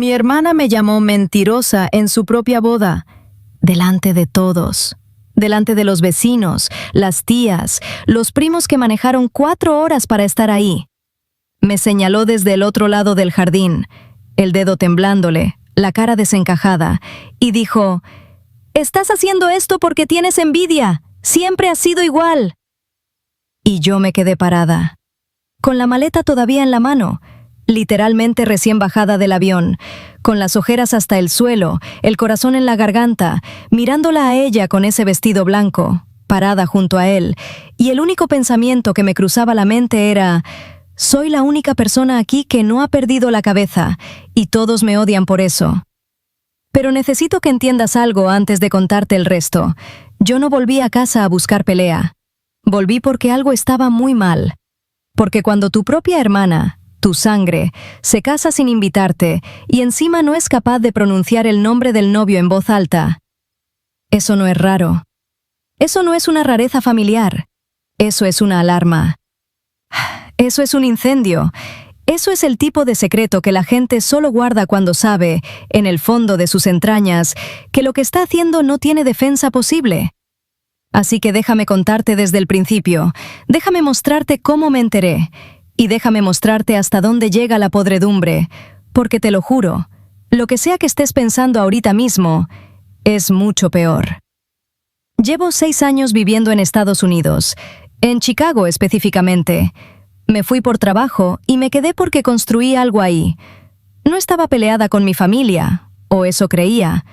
Mi hermana me llamó mentirosa en su propia boda, delante de todos, delante de los vecinos, las tías, los primos que manejaron 4 horas para estar ahí. Me señaló desde el otro lado del jardín, el dedo temblándole, la cara desencajada, y dijo: «Estás haciendo esto porque tienes envidia, siempre has sido igual». Y yo me quedé parada, con la maleta todavía en la mano, literalmente recién bajada del avión, con las ojeras hasta el suelo, el corazón en la garganta, mirándola a ella con ese vestido blanco, parada junto a él, y el único pensamiento que me cruzaba la mente era: soy la única persona aquí que no ha perdido la cabeza, y todos me odian por eso. Pero necesito que entiendas algo antes de contarte el resto. Yo no volví a casa a buscar pelea. Volví porque algo estaba muy mal. Porque cuando tu propia hermana, tu sangre, se casa sin invitarte y encima no es capaz de pronunciar el nombre del novio en voz alta, eso no es raro. Eso no es una rareza familiar. Eso es una alarma. Eso es un incendio. Eso es el tipo de secreto que la gente solo guarda cuando sabe, en el fondo de sus entrañas, que lo que está haciendo no tiene defensa posible. Así que déjame contarte desde el principio, déjame mostrarte cómo me enteré, y déjame mostrarte hasta dónde llega la podredumbre, porque te lo juro, lo que sea que estés pensando ahorita mismo, es mucho peor. Llevo 6 años viviendo en Estados Unidos, en Chicago específicamente. Me fui por trabajo y me quedé porque construí algo ahí. No estaba peleada con mi familia, o eso creía.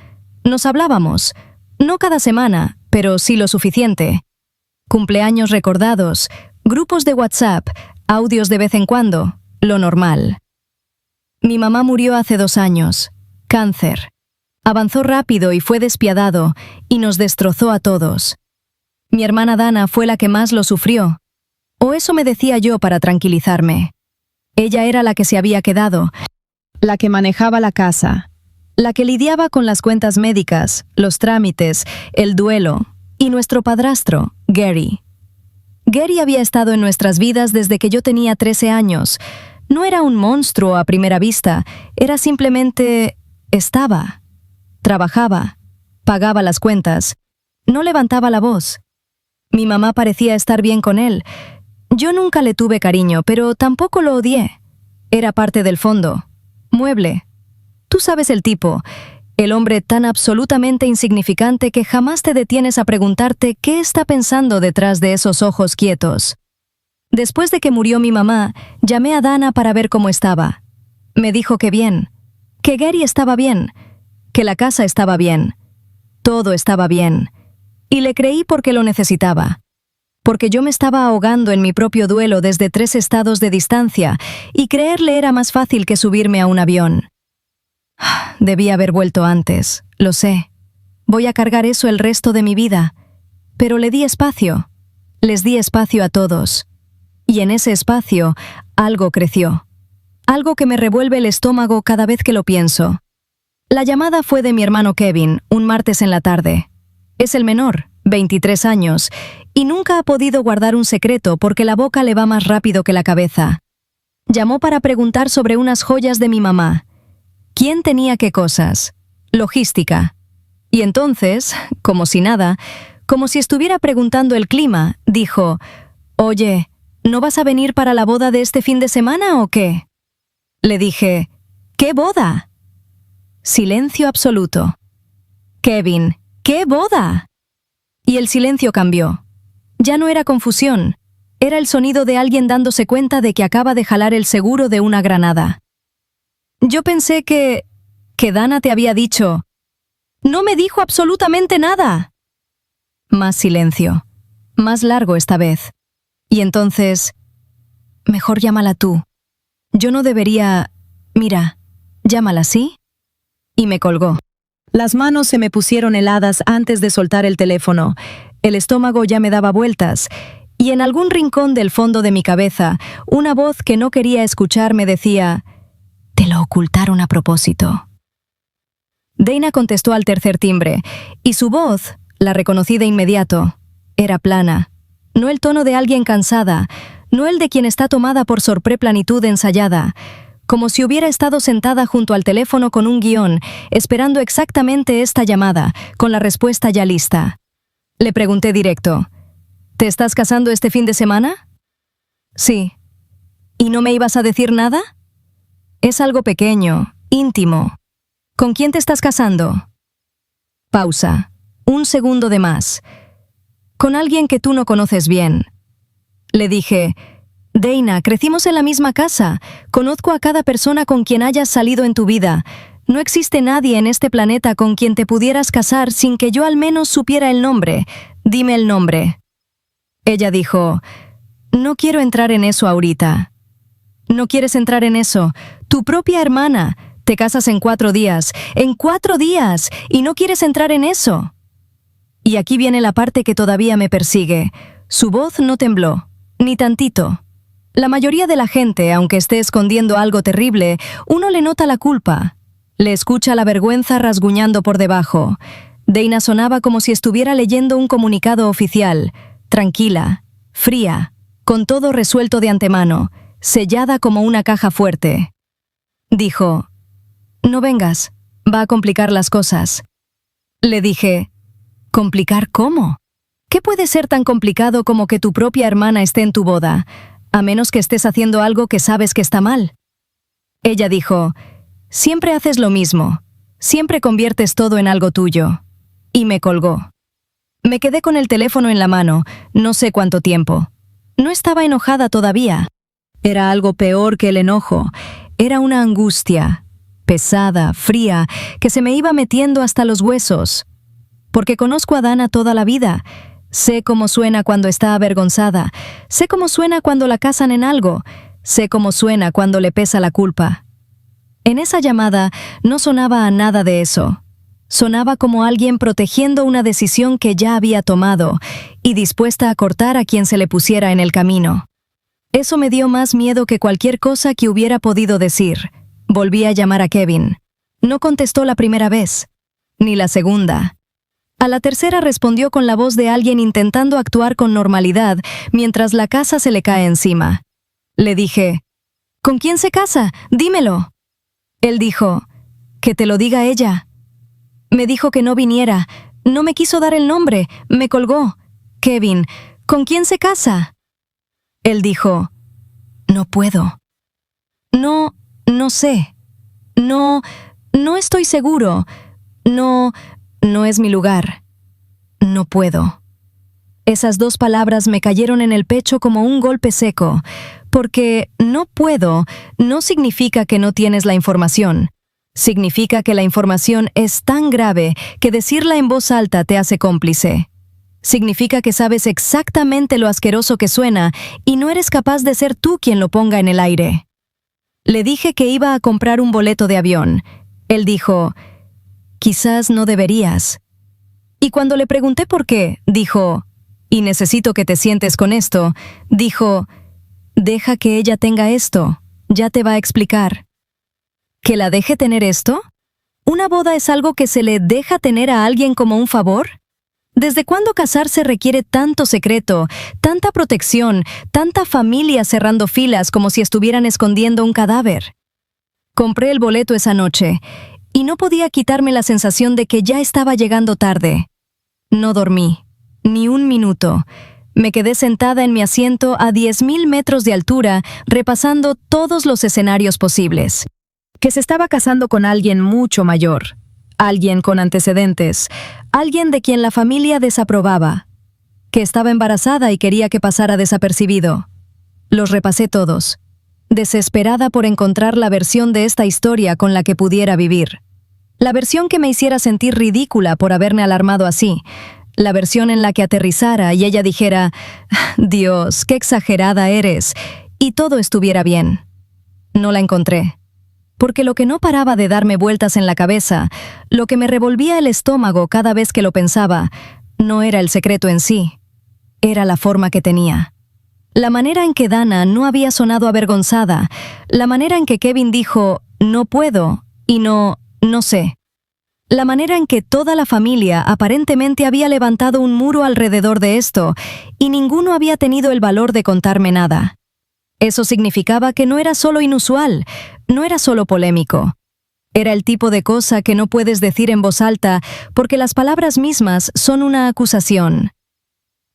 Nos hablábamos, no cada semana, pero sí lo suficiente. Cumpleaños recordados, grupos de WhatsApp, audios de vez en cuando, lo normal. Mi mamá murió hace 2 años, cáncer. Avanzó rápido y fue despiadado, y nos destrozó a todos. Mi hermana Dana fue la que más lo sufrió, o eso me decía yo para tranquilizarme. Ella era la que se había quedado, la que manejaba la casa, la que lidiaba con las cuentas médicas, los trámites, el duelo, y nuestro padrastro, Gary. Gary había estado en nuestras vidas desde que yo tenía 13 años. No era un monstruo a primera vista, era simplemente... estaba. Trabajaba. Pagaba las cuentas. No levantaba la voz. Mi mamá parecía estar bien con él. Yo nunca le tuve cariño, pero tampoco lo odié. Era parte del fondo. Mueble. Tú sabes el tipo. El hombre tan absolutamente insignificante que jamás te detienes a preguntarte qué está pensando detrás de esos ojos quietos. Después de que murió mi mamá, llamé a Dana para ver cómo estaba. Me dijo que bien, que Gary estaba bien, que la casa estaba bien, todo estaba bien. Y le creí porque lo necesitaba. Porque yo me estaba ahogando en mi propio duelo desde 3 estados de distancia, y creerle era más fácil que subirme a un avión. Debí haber vuelto antes, lo sé. Voy a cargar eso el resto de mi vida. Pero le di espacio. Les di espacio a todos. Y en ese espacio, algo creció. Algo que me revuelve el estómago cada vez que lo pienso. La llamada fue de mi hermano Kevin, un martes en la tarde. Es el menor, 23 años, y nunca ha podido guardar un secreto porque la boca le va más rápido que la cabeza. Llamó para preguntar sobre unas joyas de mi mamá. ¿Quién tenía qué cosas? Logística. Y entonces, como si nada, como si estuviera preguntando el clima, dijo: «Oye, ¿no vas a venir para la boda de este fin de semana o qué?» Le dije: «¿Qué boda?» Silencio absoluto. «Kevin, ¿qué boda?» Y el silencio cambió. Ya no era confusión, era el sonido de alguien dándose cuenta de que acaba de jalar el seguro de una granada. Yo pensé que Dana te había dicho. «No me dijo absolutamente nada». Más silencio, más largo esta vez. Y entonces, «Mejor llámala tú. Yo no debería... Mira, llámala, ¿sí?» Y me colgó. Las manos se me pusieron heladas antes de soltar el teléfono. El estómago ya me daba vueltas. Y en algún rincón del fondo de mi cabeza, una voz que no quería escuchar me decía: «Te lo ocultaron a propósito». Dana contestó al tercer timbre, y su voz, la reconocí de inmediato, era plana. No el tono de alguien cansada, no el de quien está tomada por sorpresa planitud ensayada. como si hubiera estado sentada junto al teléfono con un guión, esperando exactamente esta llamada, con la respuesta ya lista. Le pregunté directo, ¿te estás casando este fin de semana? Sí. ¿Y no me ibas a decir nada? Es algo pequeño, íntimo. ¿Con quién te estás casando? Pausa. Un segundo de más. Con alguien que tú no conoces bien. Le dije, Dana, crecimos en la misma casa. Conozco a cada persona con quien hayas salido en tu vida. No existe nadie en este planeta con quien te pudieras casar sin que yo al menos supiera el nombre. Dime el nombre. Ella dijo, no quiero entrar en eso ahorita. ¿No quieres entrar en eso? Tu propia hermana. Te casas en 4 días. ¡En 4 días! ¿Y no quieres entrar en eso? Y aquí viene la parte que todavía me persigue. Su voz no tembló, ni tantito. La mayoría de la gente, aunque esté escondiendo algo terrible, uno le nota la culpa. Le escucha la vergüenza rasguñando por debajo. Dana sonaba como si estuviera leyendo un comunicado oficial, tranquila, fría, con todo resuelto de antemano, sellada como una caja fuerte. Dijo, no vengas, va a complicar las cosas. Le dije, ¿complicar cómo? ¿Qué puede ser tan complicado como que tu propia hermana esté en tu boda, a menos que estés haciendo algo que sabes que está mal? Ella dijo, siempre haces lo mismo, siempre conviertes todo en algo tuyo. Y me colgó. Me quedé con el teléfono en la mano, no sé cuánto tiempo. No estaba enojada todavía. Era algo peor que el enojo. Era una angustia, pesada, fría, que se me iba metiendo hasta los huesos. Porque conozco a Dana toda la vida. Sé cómo suena cuando está avergonzada. Sé cómo suena cuando la casan en algo. Sé cómo suena cuando le pesa la culpa. En esa llamada no sonaba a nada de eso. Sonaba como alguien protegiendo una decisión que ya había tomado y dispuesta a cortar a quien se le pusiera en el camino. Eso me dio más miedo que cualquier cosa que hubiera podido decir. Volví a llamar a Kevin. No contestó la primera vez, ni la segunda. A la tercera respondió con la voz de alguien intentando actuar con normalidad mientras la casa se le cae encima. Le dije, ¿con quién se casa? Dímelo. Él dijo, que te lo diga ella. Me dijo que no viniera. No me quiso dar el nombre. Me colgó. Kevin, ¿con quién se casa? Él dijo, no puedo. No sé. No estoy seguro. No es mi lugar. No puedo. Esas 2 palabras me cayeron en el pecho como un golpe seco, porque no puedo no significa que no tienes la información. Significa que la información es tan grave que decirla en voz alta te hace cómplice. Significa que sabes exactamente lo asqueroso que suena y no eres capaz de ser tú quien lo ponga en el aire. Le dije que iba a comprar un boleto de avión. Él dijo, quizás no deberías. Y cuando le pregunté por qué, dijo, y necesito que te sientes con esto, dijo, deja que ella tenga esto, ya te va a explicar. ¿Que la deje tener esto? ¿Una boda es algo que se le deja tener a alguien como un favor? ¿Desde cuándo casarse requiere tanto secreto, tanta protección, tanta familia cerrando filas como si estuvieran escondiendo un cadáver? Compré el boleto esa noche, y no podía quitarme la sensación de que ya estaba llegando tarde. No dormí, ni un minuto. Me quedé sentada en mi asiento a 10.000 metros de altura, repasando todos los escenarios posibles. Que se estaba casando con alguien mucho mayor, alguien con antecedentes, alguien de quien la familia desaprobaba, que estaba embarazada y quería que pasara desapercibido. Los repasé todos, desesperada por encontrar la versión de esta historia con la que pudiera vivir. La versión que me hiciera sentir ridícula por haberme alarmado así. La versión en la que aterrizara y ella dijera, Dios, qué exagerada eres, y todo estuviera bien. No la encontré. Porque lo que no paraba de darme vueltas en la cabeza, lo que me revolvía el estómago cada vez que lo pensaba, no era el secreto en sí, era la forma que tenía. La manera en que Dana no había sonado avergonzada, la manera en que Kevin dijo, no puedo, y no sé. La manera en que toda la familia aparentemente había levantado un muro alrededor de esto, y ninguno había tenido el valor de contarme nada. Eso significaba que no era solo inusual, no era solo polémico. Era el tipo de cosa que no puedes decir en voz alta porque las palabras mismas son una acusación.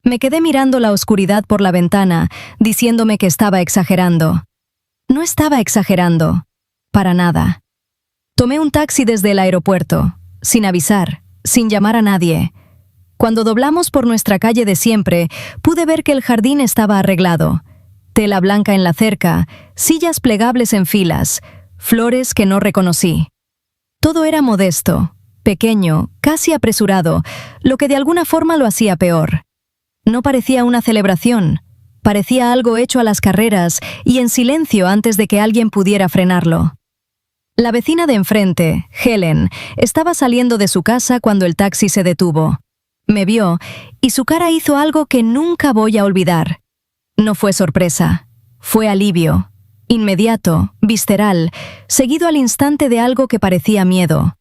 Me quedé mirando la oscuridad por la ventana, diciéndome que estaba exagerando. No estaba exagerando. Para nada. Tomé un taxi desde el aeropuerto, sin avisar, sin llamar a nadie. Cuando doblamos por nuestra calle de siempre, pude ver que el jardín estaba arreglado. Tela blanca en la cerca, sillas plegables en filas, flores que no reconocí. Todo era modesto, pequeño, casi apresurado, lo que de alguna forma lo hacía peor. No parecía una celebración, parecía algo hecho a las carreras y en silencio antes de que alguien pudiera frenarlo. La vecina de enfrente, Helen, estaba saliendo de su casa cuando el taxi se detuvo. Me vio y su cara hizo algo que nunca voy a olvidar. No fue sorpresa, fue alivio, inmediato, visceral, seguido al instante de algo que parecía miedo.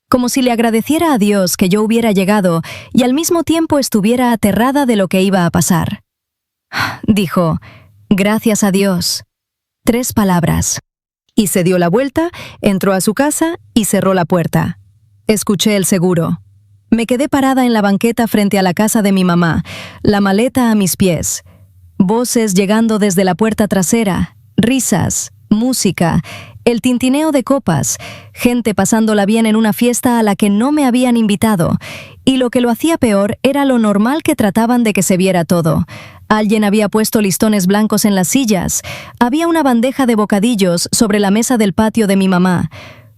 Como si le agradeciera a Dios que yo hubiera llegado y al mismo tiempo estuviera aterrada de lo que iba a pasar. Dijo, «Gracias a Dios». 3 palabras. Y se dio la vuelta, entró a su casa y cerró la puerta. Escuché el seguro. Me quedé parada en la banqueta frente a la casa de mi mamá, la maleta a mis pies. Voces llegando desde la puerta trasera, risas, música, el tintineo de copas, gente pasándola bien en una fiesta a la que no me habían invitado, y lo que lo hacía peor era lo normal que trataban de que se viera todo. Alguien había puesto listones blancos en las sillas, había una bandeja de bocadillos sobre la mesa del patio de mi mamá.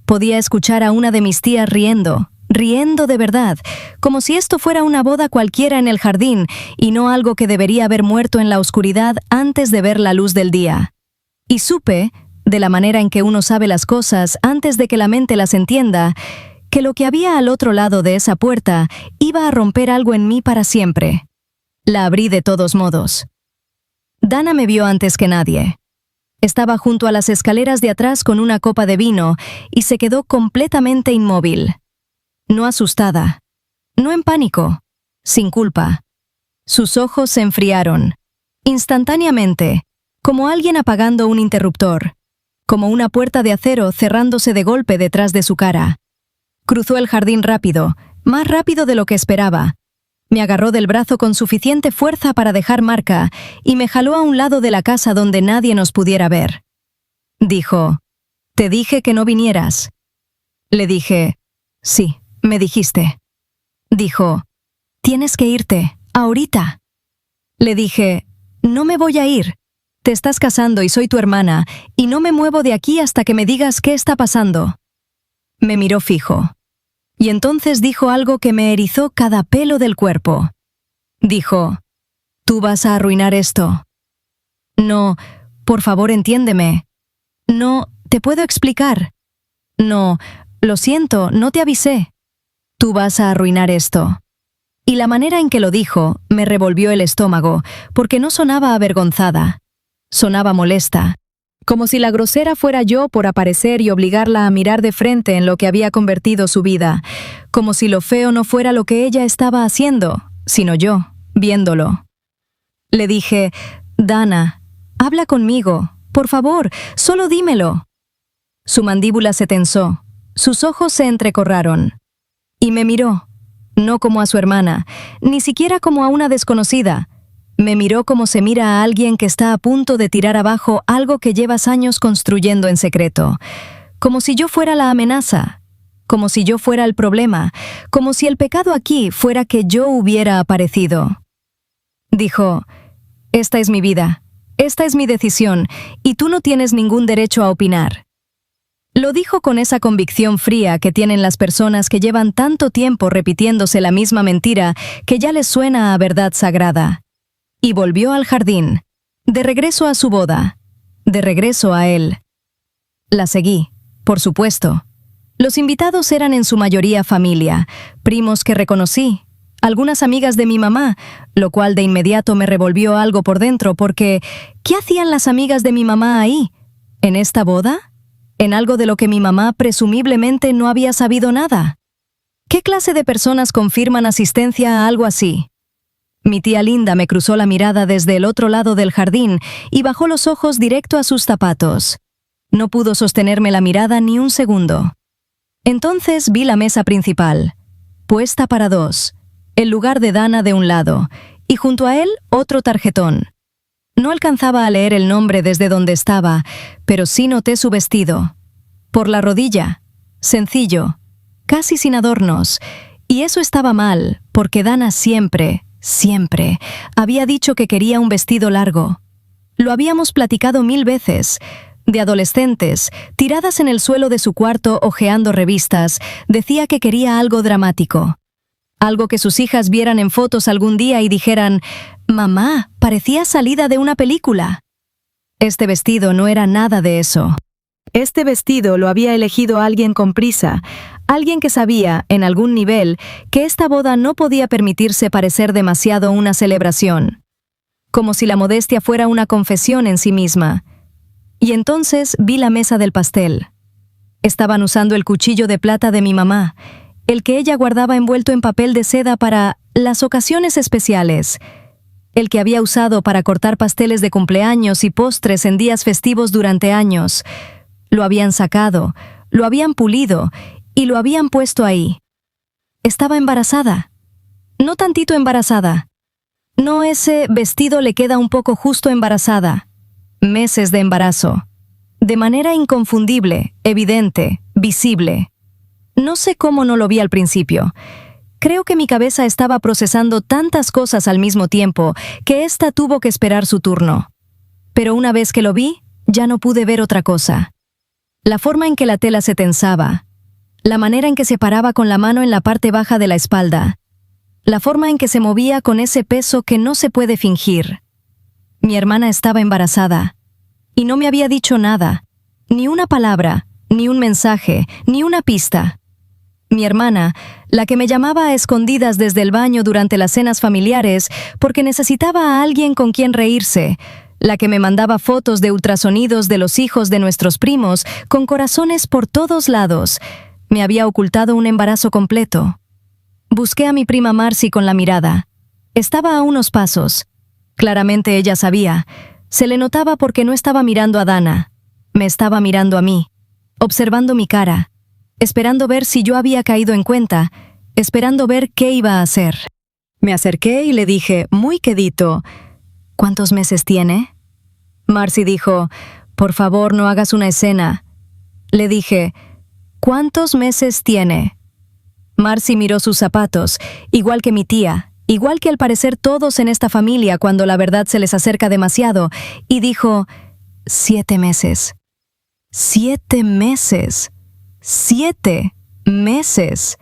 Podía escuchar a una de mis tías riendo de verdad, como si esto fuera una boda cualquiera en el jardín y no algo que debería haber muerto en la oscuridad antes de ver la luz del día. Y supe, de la manera en que uno sabe las cosas antes de que la mente las entienda, que lo que había al otro lado de esa puerta iba a romper algo en mí para siempre. La abrí de todos modos. Dana me vio antes que nadie. Estaba junto a las escaleras de atrás con una copa de vino y se quedó completamente inmóvil. No asustada, no en pánico, sin culpa. Sus ojos se enfriaron, instantáneamente, como alguien apagando un interruptor, como una puerta de acero cerrándose de golpe detrás de su cara. Cruzó el jardín rápido, más rápido de lo que esperaba. Me agarró del brazo con suficiente fuerza para dejar marca y me jaló a un lado de la casa donde nadie nos pudiera ver. Dijo, «Te dije que no vinieras». Le dije, «Sí, me dijiste». Dijo, «Tienes que irte, ahorita». Le dije, «No me voy a ir. Te estás casando y soy tu hermana, y no me muevo de aquí hasta que me digas qué está pasando». Me miró fijo. Y entonces dijo algo que me erizó cada pelo del cuerpo. Dijo, «Tú vas a arruinar esto». «No, por favor, entiéndeme». «No, te puedo explicar». «No, lo siento, no te avisé». «Tú vas a arruinar esto». Y la manera en que lo dijo me revolvió el estómago, porque no sonaba avergonzada. Sonaba molesta, como si la grosera fuera yo por aparecer y obligarla a mirar de frente en lo que había convertido su vida, como si lo feo no fuera lo que ella estaba haciendo, sino yo, viéndolo. Le dije, «Dana, habla conmigo, por favor, solo dímelo». Su mandíbula se tensó, sus ojos se entrecorraron. Y me miró, no como a su hermana, ni siquiera como a una desconocida. Me miró como se mira a alguien que está a punto de tirar abajo algo que llevas años construyendo en secreto. Como si yo fuera la amenaza, como si yo fuera el problema, como si el pecado aquí fuera que yo hubiera aparecido. Dijo, «Esta es mi vida, esta es mi decisión, y tú no tienes ningún derecho a opinar». Lo dijo con esa convicción fría que tienen las personas que llevan tanto tiempo repitiéndose la misma mentira que ya les suena a verdad sagrada. Y volvió al jardín, de regreso a su boda, de regreso a él. La seguí, por supuesto. Los invitados eran en su mayoría familia, primos que reconocí, algunas amigas de mi mamá, lo cual de inmediato me revolvió algo por dentro porque ¿qué hacían las amigas de mi mamá ahí? ¿En esta boda? ¿En algo de lo que mi mamá presumiblemente no había sabido nada? ¿Qué clase de personas confirman asistencia a algo así? Mi tía Linda me cruzó la mirada desde el otro lado del jardín y bajó los ojos directo a sus zapatos. No pudo sostenerme la mirada ni un segundo. Entonces vi la mesa principal, puesta para dos, el lugar de Dana de un lado, y junto a él otro tarjetón. No alcanzaba a leer el nombre desde donde estaba, pero sí noté su vestido. Por la rodilla, sencillo, casi sin adornos, y eso estaba mal, porque Dana siempre había dicho que quería un vestido largo. Lo habíamos platicado 1000 veces. De adolescentes, tiradas en el suelo de su cuarto hojeando revistas, decía que quería algo dramático. Algo que sus hijas vieran en fotos algún día y dijeran, «Mamá, parecía salida de una película». Este vestido no era nada de eso. Este vestido lo había elegido alguien con prisa, alguien que sabía, en algún nivel, que esta boda no podía permitirse parecer demasiado una celebración. Como si la modestia fuera una confesión en sí misma. Y entonces vi la mesa del pastel. Estaban usando el cuchillo de plata de mi mamá, el que ella guardaba envuelto en papel de seda para las ocasiones especiales, el que había usado para cortar pasteles de cumpleaños y postres en días festivos durante años. Lo habían sacado, lo habían pulido y lo habían puesto ahí. Estaba embarazada. No tantito embarazada. No, ese vestido le queda un poco justo embarazada. Meses de embarazo. De manera inconfundible, evidente, visible. No sé cómo no lo vi al principio. Creo que mi cabeza estaba procesando tantas cosas al mismo tiempo que ésta tuvo que esperar su turno. Pero una vez que lo vi, ya no pude ver otra cosa. La forma en que la tela se tensaba, la manera en que se paraba con la mano en la parte baja de la espalda, la forma en que se movía con ese peso que no se puede fingir. Mi hermana estaba embarazada, y no me había dicho nada, ni una palabra, ni un mensaje, ni una pista. Mi hermana, la que me llamaba a escondidas desde el baño durante las cenas familiares porque necesitaba a alguien con quien reírse, la que me mandaba fotos de ultrasonidos de los hijos de nuestros primos con corazones por todos lados, me había ocultado un embarazo completo. Busqué a mi prima Marcy con la mirada. Estaba a unos pasos. Claramente ella sabía. Se le notaba porque no estaba mirando a Dana. Me estaba mirando a mí, observando mi cara, esperando ver si yo había caído en cuenta, esperando ver qué iba a hacer. Me acerqué y le dije, muy quedito, «¿Cuántos meses tiene?» Marcy dijo, «Por favor, no hagas una escena». Le dije, «¿Cuántos meses tiene?» Marcy miró sus zapatos, igual que mi tía, igual que al parecer todos en esta familia cuando la verdad se les acerca demasiado, y dijo, «7 meses». 7 meses. 7 meses.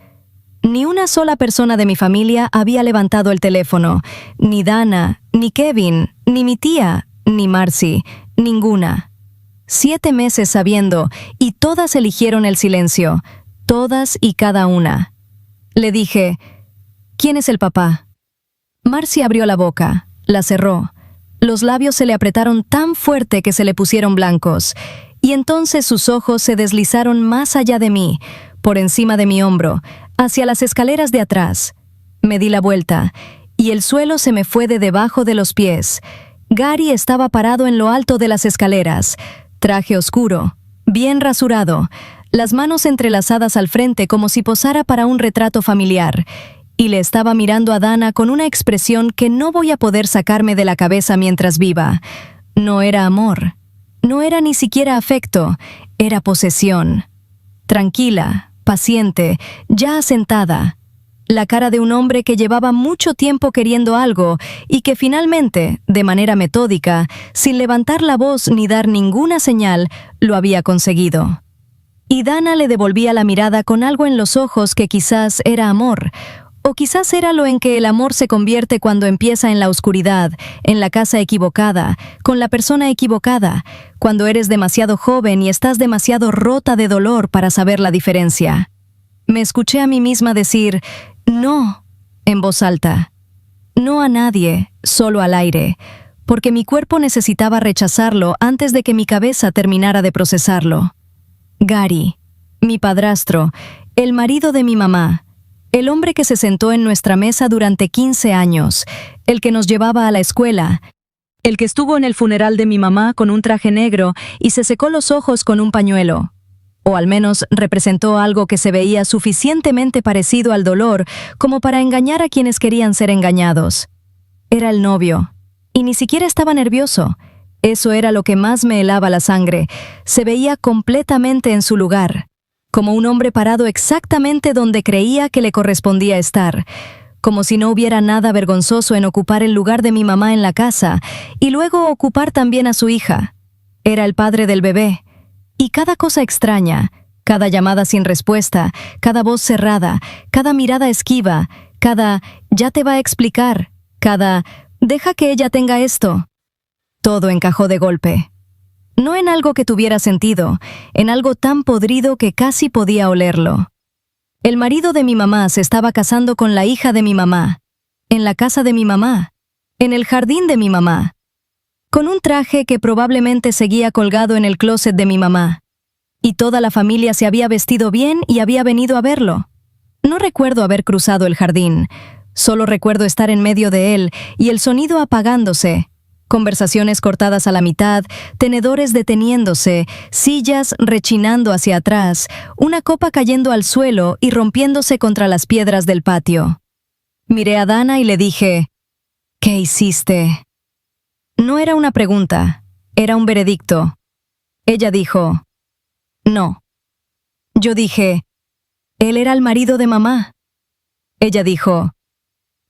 Ni una sola persona de mi familia había levantado el teléfono, ni Dana, ni Kevin, ni mi tía, ni Marcy, ninguna. 7 meses sabiendo, y todas eligieron el silencio, todas y cada una. Le dije, «¿Quién es el papá?» Marcy abrió la boca, la cerró. Los labios se le apretaron tan fuerte que se le pusieron blancos, y entonces sus ojos se deslizaron más allá de mí, por encima de mi hombro, hacia las escaleras de atrás. Me di la vuelta, y el suelo se me fue de debajo de los pies. Gary estaba parado en lo alto de las escaleras, traje oscuro, bien rasurado, las manos entrelazadas al frente como si posara para un retrato familiar, y le estaba mirando a Dana con una expresión que no voy a poder sacarme de la cabeza mientras viva. No era amor. No era ni siquiera afecto, era posesión. Tranquila, paciente, ya asentada. La cara de un hombre que llevaba mucho tiempo queriendo algo y que finalmente, de manera metódica, sin levantar la voz ni dar ninguna señal, lo había conseguido. Y Dana le devolvía la mirada con algo en los ojos que quizás era amor, o quizás era lo en que el amor se convierte cuando empieza en la oscuridad, en la casa equivocada, con la persona equivocada, cuando eres demasiado joven y estás demasiado rota de dolor para saber la diferencia. Me escuché a mí misma decir, «No», en voz alta. No a nadie, solo al aire, porque mi cuerpo necesitaba rechazarlo antes de que mi cabeza terminara de procesarlo. Gary, mi padrastro, el marido de mi mamá, El hombre que se sentó en nuestra mesa durante 15 años, el que nos llevaba a la escuela, el que estuvo en el funeral de mi mamá con un traje negro y se secó los ojos con un pañuelo. O al menos representó algo que se veía suficientemente parecido al dolor como para engañar a quienes querían ser engañados. Era el novio, y ni siquiera estaba nervioso. Eso era lo que más me helaba la sangre. Se veía completamente en su lugar, como un hombre parado exactamente donde creía que le correspondía estar, como si no hubiera nada vergonzoso en ocupar el lugar de mi mamá en la casa y luego ocupar también a su hija. Era el padre del bebé. Y cada cosa extraña, cada llamada sin respuesta, cada voz cerrada, cada mirada esquiva, cada «ya te va a explicar», cada «deja que ella tenga esto». Todo encajó de golpe. No en algo que tuviera sentido, en algo tan podrido que casi podía olerlo. El marido de mi mamá se estaba casando con la hija de mi mamá, en la casa de mi mamá, en el jardín de mi mamá, con un traje que probablemente seguía colgado en el closet de mi mamá. Y toda la familia se había vestido bien y había venido a verlo. No recuerdo haber cruzado el jardín, solo recuerdo estar en medio de él y el sonido apagándose, conversaciones cortadas a la mitad, tenedores deteniéndose, sillas rechinando hacia atrás, una copa cayendo al suelo y rompiéndose contra las piedras del patio. Miré a Dana y le dije, «¿Qué hiciste?». No era una pregunta, era un veredicto. Ella dijo, «No». Yo dije, «Él era el marido de mamá». Ella dijo,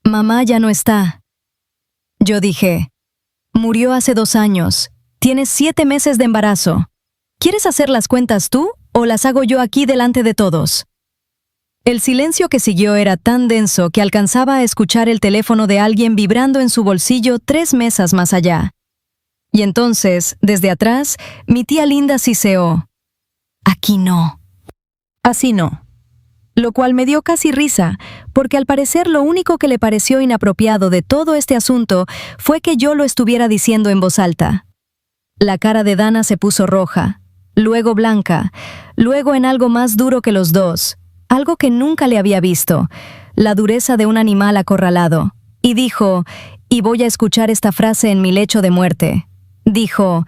«Mamá ya no está». Yo dije, «Murió hace 2 años. Tienes 7 meses de embarazo. ¿Quieres hacer las cuentas tú o las hago yo aquí delante de todos?». El silencio que siguió era tan denso que alcanzaba a escuchar el teléfono de alguien vibrando en su bolsillo 3 mesas más allá. Y entonces, desde atrás, mi tía Linda siseó, «Aquí no». Así no. Lo cual me dio casi risa, porque al parecer lo único que le pareció inapropiado de todo este asunto fue que yo lo estuviera diciendo en voz alta. La cara de Dana se puso roja, luego blanca, luego en algo más duro que los dos, algo que nunca le había visto, la dureza de un animal acorralado, y dijo, y voy a escuchar esta frase en mi lecho de muerte, dijo,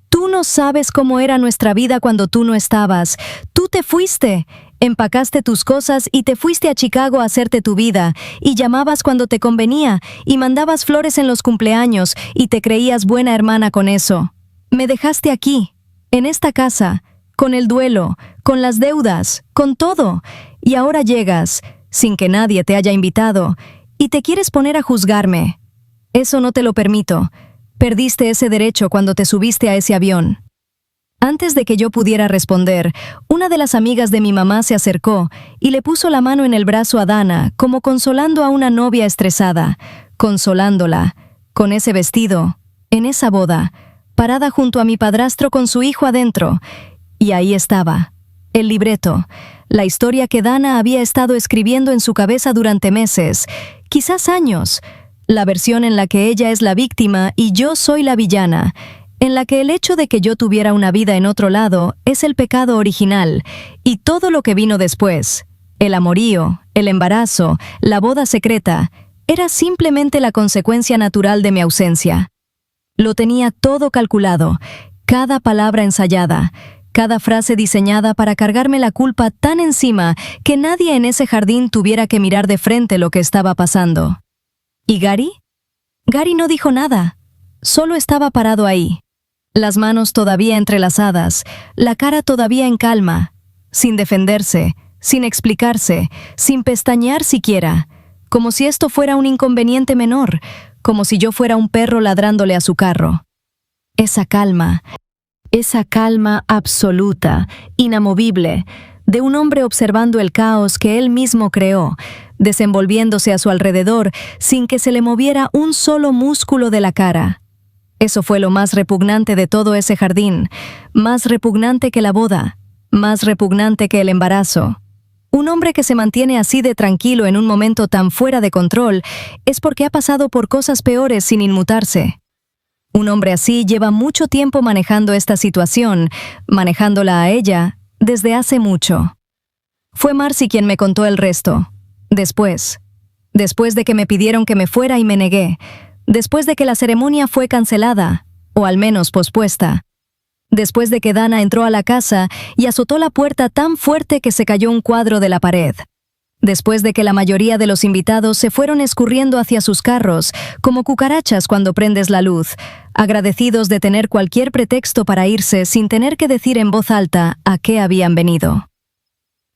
«Tú no sabes cómo era nuestra vida cuando tú no estabas. Tú te fuiste. Empacaste tus cosas y te fuiste a Chicago a hacerte tu vida, y llamabas cuando te convenía, y mandabas flores en los cumpleaños, y te creías buena hermana con eso. Me dejaste aquí, en esta casa, con el duelo, con las deudas, con todo, y ahora llegas, sin que nadie te haya invitado, y te quieres poner a juzgarme. Eso no te lo permito. Perdiste ese derecho cuando te subiste a ese avión». Antes de que yo pudiera responder, una de las amigas de mi mamá se acercó y le puso la mano en el brazo a Dana, como consolando a una novia estresada, consolándola, con ese vestido, en esa boda, parada junto a mi padrastro con su hijo adentro. Y ahí estaba, el libreto, la historia que Dana había estado escribiendo en su cabeza durante meses, quizás años, la versión en la que ella es la víctima y yo soy la villana, en la que el hecho de que yo tuviera una vida en otro lado es el pecado original, y todo lo que vino después, el amorío, el embarazo, la boda secreta, era simplemente la consecuencia natural de mi ausencia. Lo tenía todo calculado, cada palabra ensayada, cada frase diseñada para cargarme la culpa tan encima que nadie en ese jardín tuviera que mirar de frente lo que estaba pasando. ¿Y Gary? Gary no dijo nada, solo estaba parado ahí. Las manos todavía entrelazadas, la cara todavía en calma, sin defenderse, sin explicarse, sin pestañear siquiera, como si esto fuera un inconveniente menor, como si yo fuera un perro ladrándole a su carro. Esa calma absoluta, inamovible, de un hombre observando el caos que él mismo creó, desenvolviéndose a su alrededor sin que se le moviera un solo músculo de la cara. Eso fue lo más repugnante de todo ese jardín, más repugnante que la boda, más repugnante que el embarazo. Un hombre que se mantiene así de tranquilo en un momento tan fuera de control es porque ha pasado por cosas peores sin inmutarse. Un hombre así lleva mucho tiempo manejando esta situación, manejándola a ella, desde hace mucho. Fue Marcy quien me contó el resto. Después de que me pidieron que me fuera y me negué, después de que la ceremonia fue cancelada, o al menos pospuesta, después de que Dana entró a la casa y azotó la puerta tan fuerte que se cayó un cuadro de la pared, después de que la mayoría de los invitados se fueron escurriendo hacia sus carros, como cucarachas cuando prendes la luz, agradecidos de tener cualquier pretexto para irse sin tener que decir en voz alta a qué habían venido.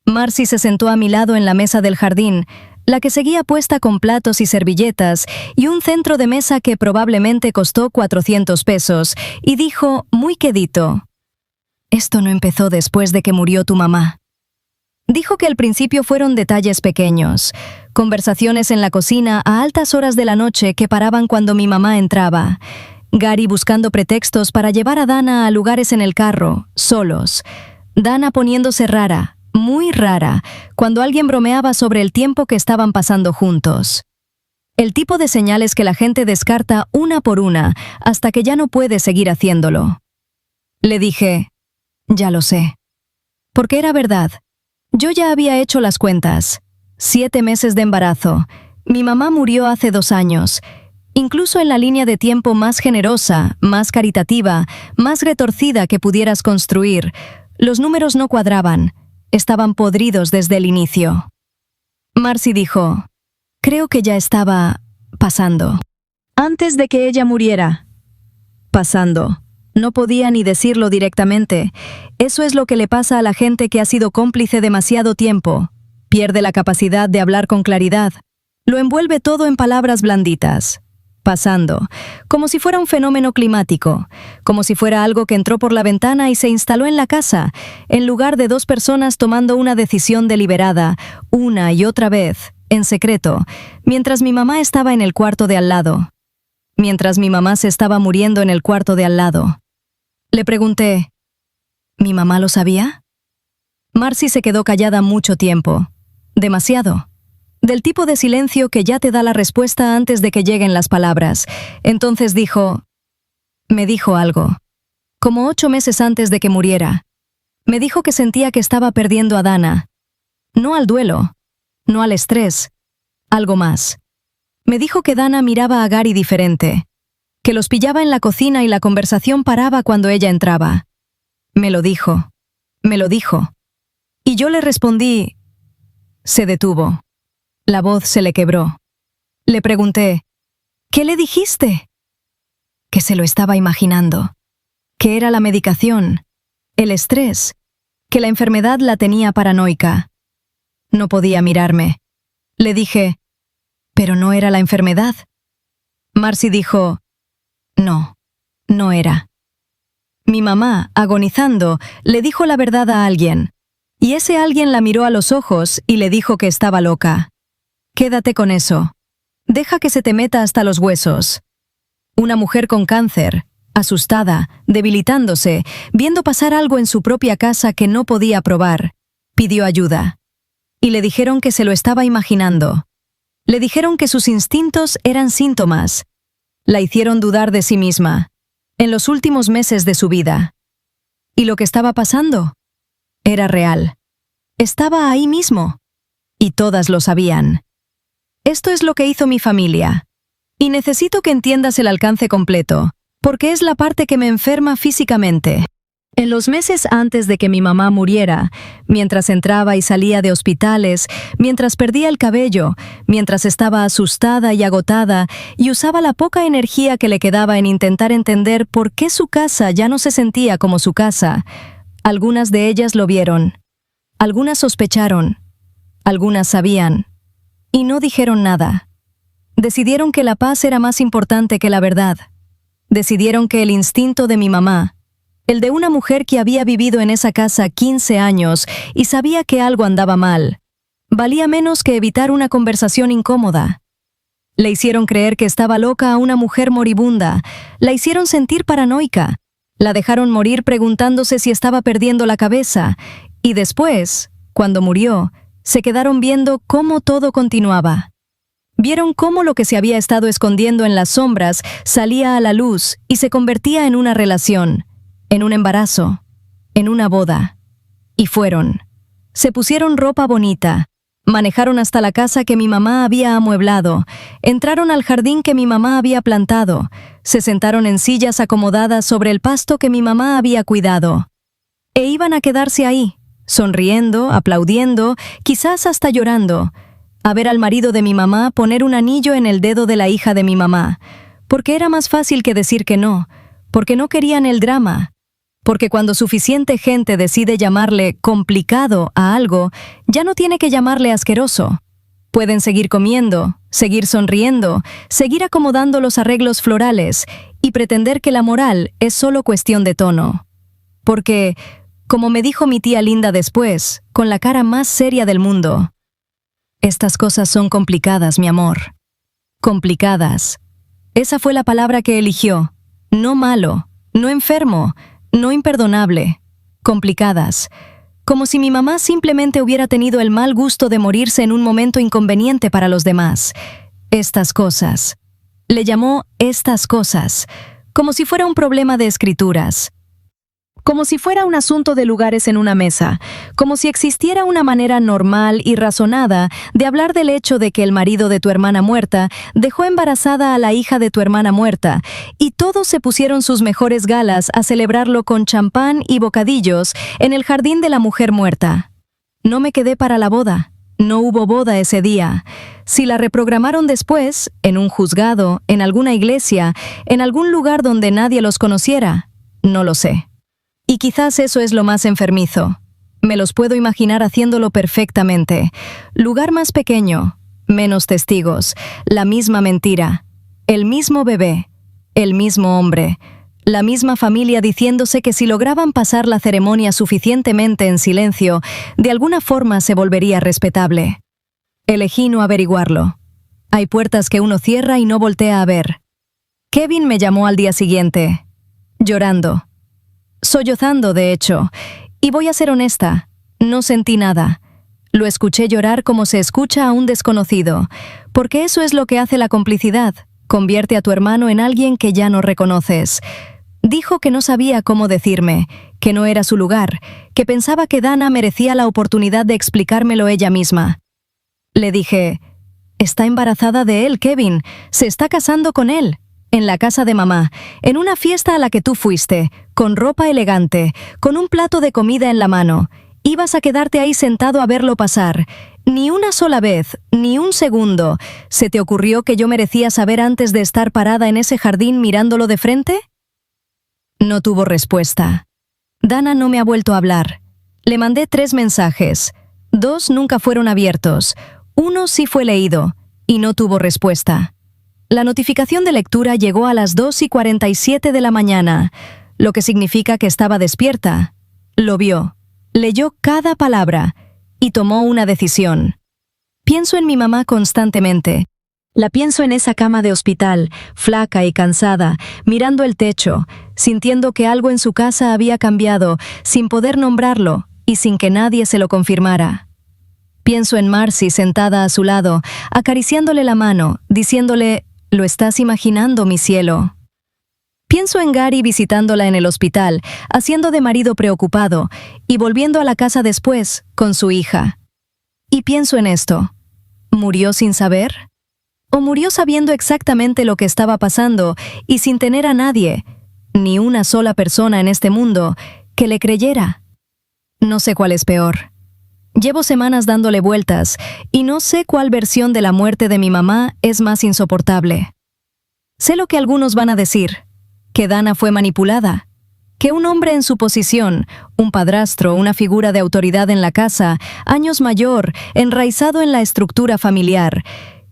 Marcy se sentó a mi lado en la mesa del jardín, la que seguía puesta con platos y servilletas y un centro de mesa que probablemente costó 400 pesos, y dijo, muy quedito: «Esto no empezó después de que murió tu mamá». Dijo que al principio fueron detalles pequeños, conversaciones en la cocina a altas horas de la noche que paraban cuando mi mamá entraba, Gary buscando pretextos para llevar a Dana a lugares en el carro, solos, Dana poniéndose rara, muy rara, cuando alguien bromeaba sobre el tiempo que estaban pasando juntos. El tipo de señales que la gente descarta una por una hasta que ya no puede seguir haciéndolo. Le dije, ya lo sé. Porque era verdad. Yo ya había hecho las cuentas. 7 meses de embarazo. Mi mamá murió hace 2 años. Incluso en la línea de tiempo más generosa, más caritativa, más retorcida que pudieras construir, los números no cuadraban. Estaban podridos desde el inicio. Marcy dijo, creo que ya estaba pasando. Antes de que ella muriera. Pasando. No podía ni decirlo directamente. Eso es lo que le pasa a la gente que ha sido cómplice demasiado tiempo. Pierde la capacidad de hablar con claridad. Lo envuelve todo en palabras blanditas. Pasando, como si fuera un fenómeno climático, como si fuera algo que entró por la ventana y se instaló en la casa, en lugar de 2 personas tomando una decisión deliberada, una y otra vez, en secreto, mientras mi mamá estaba en el cuarto de al lado. Mientras mi mamá se estaba muriendo en el cuarto de al lado. Le pregunté, ¿mi mamá lo sabía? Marcy se quedó callada mucho tiempo. Demasiado. Del tipo de silencio que ya te da la respuesta antes de que lleguen las palabras. Entonces dijo, me dijo algo. Como 8 meses antes de que muriera. Me dijo que sentía que estaba perdiendo a Dana. No al duelo, no al estrés, algo más. Me dijo que Dana miraba a Gary diferente, que los pillaba en la cocina y la conversación paraba cuando ella entraba. Me lo dijo. Y yo le respondí. Se detuvo. La voz se le quebró. Le pregunté, ¿qué le dijiste? Que se lo estaba imaginando, que era la medicación, el estrés, que la enfermedad la tenía paranoica. No podía mirarme. Le dije, ¿pero no era la enfermedad? Marcy dijo, no, no era. Mi mamá, agonizando, le dijo la verdad a alguien, y ese alguien la miró a los ojos y le dijo que estaba loca. Quédate con eso. Deja que se te meta hasta los huesos. Una mujer con cáncer, asustada, debilitándose, viendo pasar algo en su propia casa que no podía probar, pidió ayuda. Y le dijeron que se lo estaba imaginando. Le dijeron que sus instintos eran síntomas. La hicieron dudar de sí misma, en los últimos meses de su vida. ¿Y lo que estaba pasando? Era real. Estaba ahí mismo. Y todas lo sabían. Esto es lo que hizo mi familia. Y necesito que entiendas el alcance completo, porque es la parte que me enferma físicamente. En los meses antes de que mi mamá muriera, mientras entraba y salía de hospitales, mientras perdía el cabello, mientras estaba asustada y agotada y usaba la poca energía que le quedaba en intentar entender por qué su casa ya no se sentía como su casa, algunas de ellas lo vieron. Algunas sospecharon. Algunas sabían. Y no dijeron nada. Decidieron que la paz era más importante que la verdad. Decidieron que el instinto de mi mamá, el de una mujer que había vivido en esa casa 15 años y sabía que algo andaba mal, valía menos que evitar una conversación incómoda. Le hicieron creer que estaba loca a una mujer moribunda, la hicieron sentir paranoica, la dejaron morir preguntándose si estaba perdiendo la cabeza, y después, cuando murió, se quedaron viendo cómo todo continuaba. Vieron cómo lo que se había estado escondiendo en las sombras salía a la luz y se convertía en una relación, en un embarazo, en una boda. Y fueron. Se pusieron ropa bonita, Manejaron hasta la casa que mi mamá había amueblado, entraron al jardín que mi mamá había plantado, se sentaron en sillas acomodadas sobre el pasto que mi mamá había cuidado. E iban a quedarse ahí, sonriendo, aplaudiendo, quizás hasta llorando, a ver al marido de mi mamá poner un anillo en el dedo de la hija de mi mamá, porque era más fácil que decir que no, porque no querían el drama. Porque cuando suficiente gente decide llamarle complicado a algo, ya no tiene que llamarle asqueroso. Pueden seguir comiendo, seguir sonriendo, seguir acomodando los arreglos florales y pretender que la moral es solo cuestión de tono. Porque, como me dijo mi tía Linda después, con la cara más seria del mundo, estas cosas son complicadas, mi amor. Complicadas. Esa fue la palabra que eligió. No malo, no enfermo, no imperdonable, complicadas, como si mi mamá simplemente hubiera tenido el mal gusto de morirse en un momento inconveniente para los demás. Estas cosas. Le llamó estas cosas, como si fuera un problema de escrituras. Como si fuera un asunto de lugares en una mesa, como si existiera una manera normal y razonada de hablar del hecho de que el marido de tu hermana muerta dejó embarazada a la hija de tu hermana muerta, y todos se pusieron sus mejores galas a celebrarlo con champán y bocadillos en el jardín de la mujer muerta. No me quedé para la boda. No hubo boda ese día. Si la reprogramaron después, en un juzgado, en alguna iglesia, en algún lugar donde nadie los conociera, no lo sé. Y quizás eso es lo más enfermizo. Me los puedo imaginar haciéndolo perfectamente. Lugar más pequeño, menos testigos, la misma mentira, el mismo bebé, el mismo hombre, la misma familia diciéndose que si lograban pasar la ceremonia suficientemente en silencio, de alguna forma se volvería respetable. Elegí no averiguarlo. Hay puertas que uno cierra y no voltea a ver. Kevin me llamó al día siguiente, llorando. Sollozando, de hecho, y voy a ser honesta, no sentí nada. Lo escuché llorar como se escucha a un desconocido, porque eso es lo que hace la complicidad, convierte a tu hermano en alguien que ya no reconoces. Dijo que no sabía cómo decirme, que no era su lugar, que pensaba que Dana merecía la oportunidad de explicármelo ella misma. Le dije, «Está embarazada de él, Kevin, se está casando con él». En la casa de mamá, en una fiesta a la que tú fuiste, con ropa elegante, con un plato de comida en la mano. Ibas a quedarte ahí sentado a verlo pasar. Ni una sola vez, ni un segundo, ¿se te ocurrió que yo merecía saber antes de estar parada en ese jardín mirándolo de frente? No tuvo respuesta. Dana no me ha vuelto a hablar. Le mandé 3 mensajes. 2 nunca fueron abiertos. 1 sí fue leído, y no tuvo respuesta. La notificación de lectura llegó a las 2:47 de la mañana, lo que significa que estaba despierta. Lo vio, leyó cada palabra y tomó una decisión. Pienso en mi mamá constantemente. La pienso en esa cama de hospital, flaca y cansada, mirando el techo, sintiendo que algo en su casa había cambiado, sin poder nombrarlo y sin que nadie se lo confirmara. Pienso en Marcy sentada a su lado, acariciándole la mano, diciéndole, «Lo estás imaginando, mi cielo». Pienso en Gary visitándola en el hospital, haciendo de marido preocupado, y volviendo a la casa después, con su hija. Y pienso en esto. ¿Murió sin saber? ¿O murió sabiendo exactamente lo que estaba pasando y sin tener a nadie, ni una sola persona en este mundo, que le creyera? No sé cuál es peor. Llevo semanas dándole vueltas y no sé cuál versión de la muerte de mi mamá es más insoportable. Sé lo que algunos van a decir, que Dana fue manipulada, que un hombre en su posición, un padrastro, una figura de autoridad en la casa, años mayor, enraizado en la estructura familiar,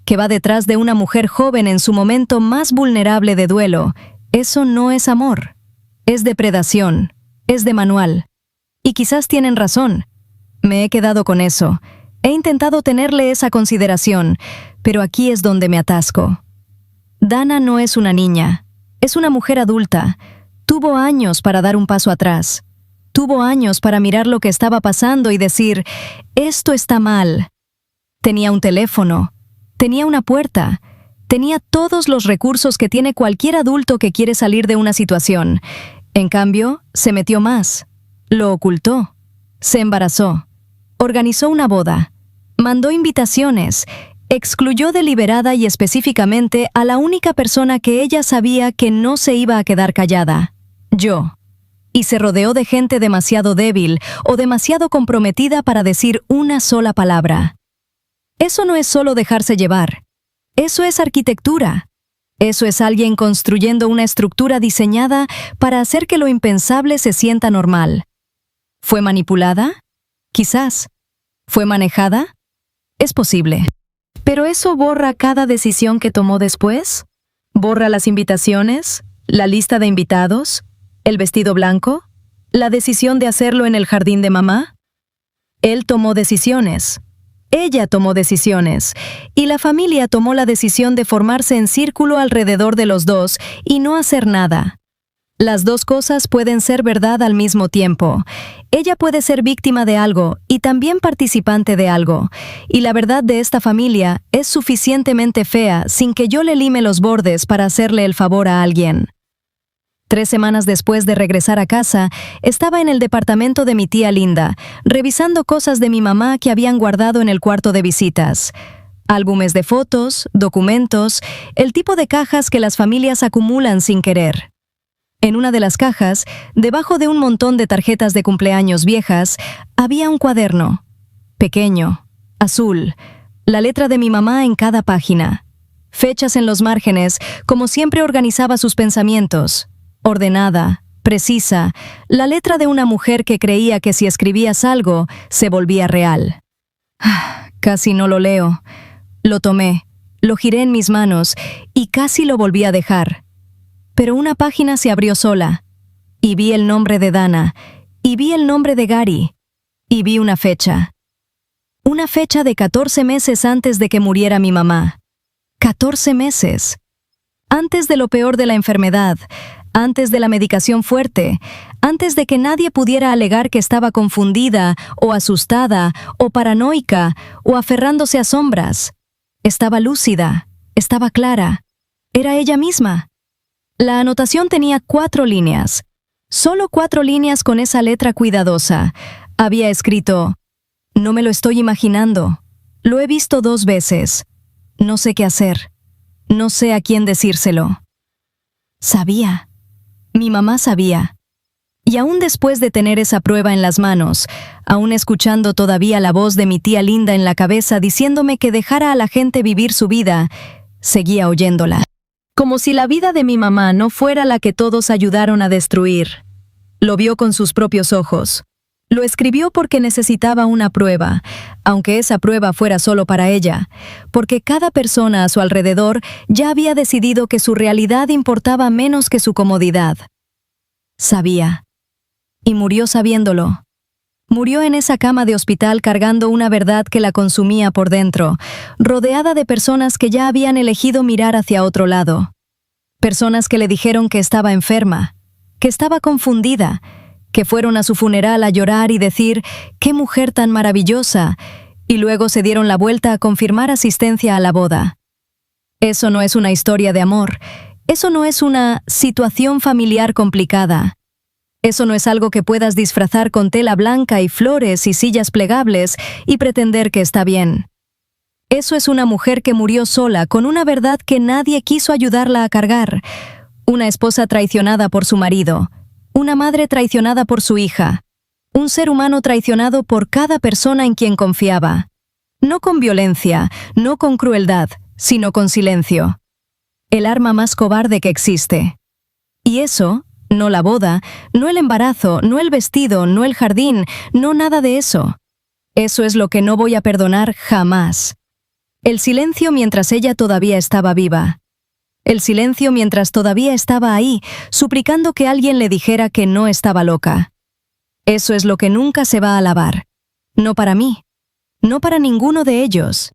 que va detrás de una mujer joven en su momento más vulnerable de duelo, eso no es amor, es depredación, es de manual. Y quizás tienen razón. Me he quedado con eso. He intentado tenerle esa consideración, pero aquí es donde me atasco. Dana no es una niña, es una mujer adulta. Tuvo años para dar un paso atrás. Tuvo años para mirar lo que estaba pasando y decir, esto está mal. Tenía un teléfono, tenía una puerta, tenía todos los recursos que tiene cualquier adulto que quiere salir de una situación. En cambio, se metió más. Lo ocultó. Se embarazó. Organizó una boda. Mandó invitaciones, excluyó deliberada y específicamente a la única persona que ella sabía que no se iba a quedar callada, yo. Y se rodeó de gente demasiado débil o demasiado comprometida para decir una sola palabra. Eso no es solo dejarse llevar. Eso es arquitectura. Eso es alguien construyendo una estructura diseñada para hacer que lo impensable se sienta normal. ¿Fue manipulada? Quizás. ¿Fue manejada? Es posible. ¿Pero eso borra cada decisión que tomó después? ¿Borra las invitaciones? ¿La lista de invitados? ¿El vestido blanco? ¿La decisión de hacerlo en el jardín de mamá? Él tomó decisiones. Ella tomó decisiones. Y la familia tomó la decisión de formarse en círculo alrededor de los dos y no hacer nada. Las dos cosas pueden ser verdad al mismo tiempo. Ella puede ser víctima de algo y también participante de algo. Y la verdad de esta familia es suficientemente fea sin que yo le lime los bordes para hacerle el favor a alguien. 3 semanas después de regresar a casa, estaba en el departamento de mi tía Linda, revisando cosas de mi mamá que habían guardado en el cuarto de visitas. Álbumes de fotos, documentos, el tipo de cajas que las familias acumulan sin querer. En una de las cajas, debajo de un montón de tarjetas de cumpleaños viejas, había un cuaderno. Pequeño, azul, la letra de mi mamá en cada página. Fechas en los márgenes, como siempre organizaba sus pensamientos. Ordenada, precisa, la letra de una mujer que creía que si escribías algo, se volvía real. Casi no lo leo. Lo tomé, lo giré en mis manos y casi lo volví a dejar. Pero una página se abrió sola, y vi el nombre de Dana, y vi el nombre de Gary, y vi una fecha. Una fecha de 14 meses antes de que muriera mi mamá. 14 meses. Antes de lo peor de la enfermedad, antes de la medicación fuerte, antes de que nadie pudiera alegar que estaba confundida, o asustada, o paranoica, o aferrándose a sombras. Estaba lúcida, estaba clara. Era ella misma. La anotación tenía 4 líneas. Solo 4 líneas con esa letra cuidadosa. Había escrito: no me lo estoy imaginando. Lo he visto 2 veces. No sé qué hacer. No sé a quién decírselo. Sabía. Mi mamá sabía. Y aún después de tener esa prueba en las manos, aún escuchando todavía la voz de mi tía Linda en la cabeza diciéndome que dejara a la gente vivir su vida, seguía oyéndola. Como si la vida de mi mamá no fuera la que todos ayudaron a destruir. Lo vio con sus propios ojos. Lo escribió porque necesitaba una prueba, aunque esa prueba fuera solo para ella, porque cada persona a su alrededor ya había decidido que su realidad importaba menos que su comodidad. Sabía. Y murió sabiéndolo. Murió en esa cama de hospital cargando una verdad que la consumía por dentro, rodeada de personas que ya habían elegido mirar hacia otro lado. Personas que le dijeron que estaba enferma, que estaba confundida, que fueron a su funeral a llorar y decir «¡Qué mujer tan maravillosa!» y luego se dieron la vuelta a confirmar asistencia a la boda. Eso no es una historia de amor, eso no es una situación familiar complicada. Eso no es algo que puedas disfrazar con tela blanca y flores y sillas plegables y pretender que está bien. Eso es una mujer que murió sola con una verdad que nadie quiso ayudarla a cargar. Una esposa traicionada por su marido. Una madre traicionada por su hija. Un ser humano traicionado por cada persona en quien confiaba. No con violencia, no con crueldad, sino con silencio. El arma más cobarde que existe. Y eso, no la boda, no el embarazo, no el vestido, no el jardín, no nada de eso. Eso es lo que no voy a perdonar jamás. El silencio mientras ella todavía estaba viva. El silencio mientras todavía estaba ahí, suplicando que alguien le dijera que no estaba loca. Eso es lo que nunca se va a lavar. No para mí. No para ninguno de ellos.